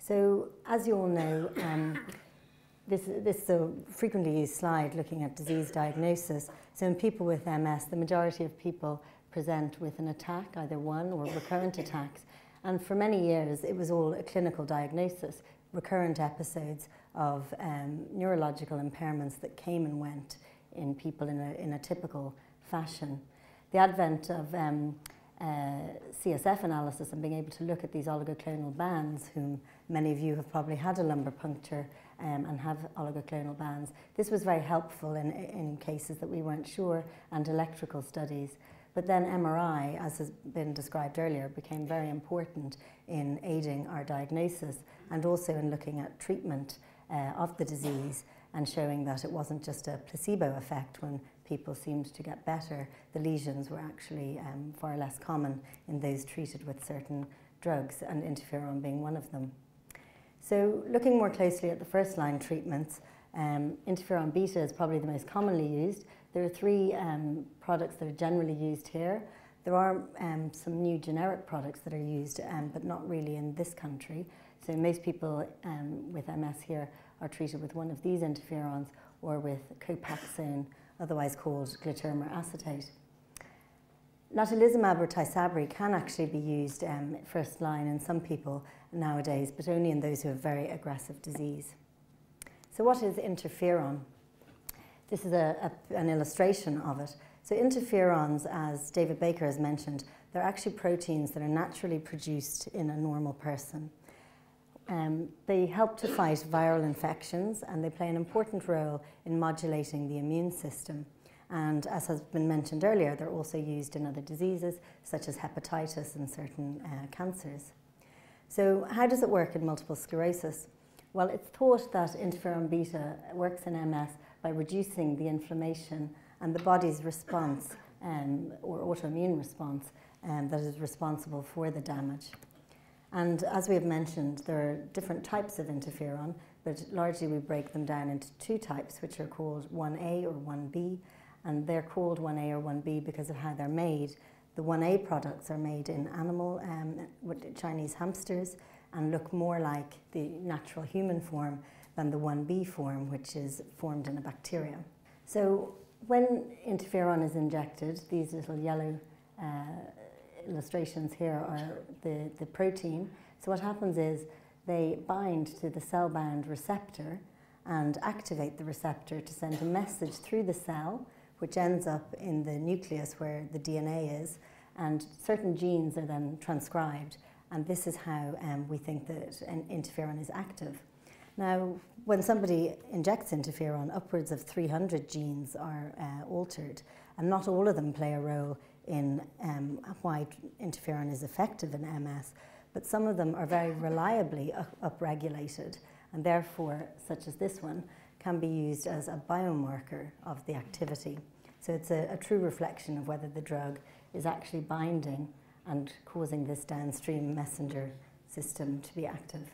So, as you all know, this is a frequently used slide looking at disease diagnosis. So in people with MS, the majority of people present with an attack, either one or recurrent attacks. And for many years, it was all a clinical diagnosis, recurrent episodes of neurological impairments that came and went in people in a typical fashion. The advent of CSF analysis and being able to look at these oligoclonal bands, whom many of you have probably had a lumbar puncture and have oligoclonal bands. This was very helpful in cases that we weren't sure, and electrical studies. But then MRI, as has been described earlier, became very important in aiding our diagnosis and also in looking at treatment of the disease and showing that it wasn't just a placebo effect. When people seemed to get better, the lesions were actually far less common in those treated with certain drugs, and interferon being one of them. So looking more closely at the first line treatments, interferon beta is probably the most commonly used. There are three products that are generally used here. There are some new generic products that are used, but not really in this country. So most people with MS here are treated with one of these interferons or with Copaxone, otherwise called glutamate acetate. Natalizumab or Tysabri can actually be used first line in some people nowadays, but only in those who have very aggressive disease. So what is interferon? This is an illustration of it. So interferons, as David Baker has mentioned, they're actually proteins that are naturally produced in a normal person. They help to fight viral infections, and they play an important role in modulating the immune system. And as has been mentioned earlier, they're also used in other diseases such as hepatitis and certain cancers. So how does it work in multiple sclerosis? Well, it's thought that interferon beta works in MS by reducing the inflammation and the body's response or autoimmune response that is responsible for the damage. And as we have mentioned, there are different types of interferon, but largely we break them down into two types, which are called 1A or 1B, and they're called 1A or 1B because of how they're made. The 1A products are made in animal, with Chinese hamsters, and look more like the natural human form than the 1B form, which is formed in a bacteria. So when interferon is injected, these little yellow illustrations here are the protein. So what happens is they bind to the cell-bound receptor and activate the receptor to send a message through the cell, which ends up in the nucleus where the DNA is, and certain genes are then transcribed, and this is how we think that an interferon is active. Now, when somebody injects interferon, upwards of 300 genes are altered, and not all of them play a role in why interferon is effective in MS, but some of them are very reliably upregulated, and therefore, such as this one, can be used as a biomarker of the activity. So it's a true reflection of whether the drug is actually binding and causing this downstream messenger system to be active.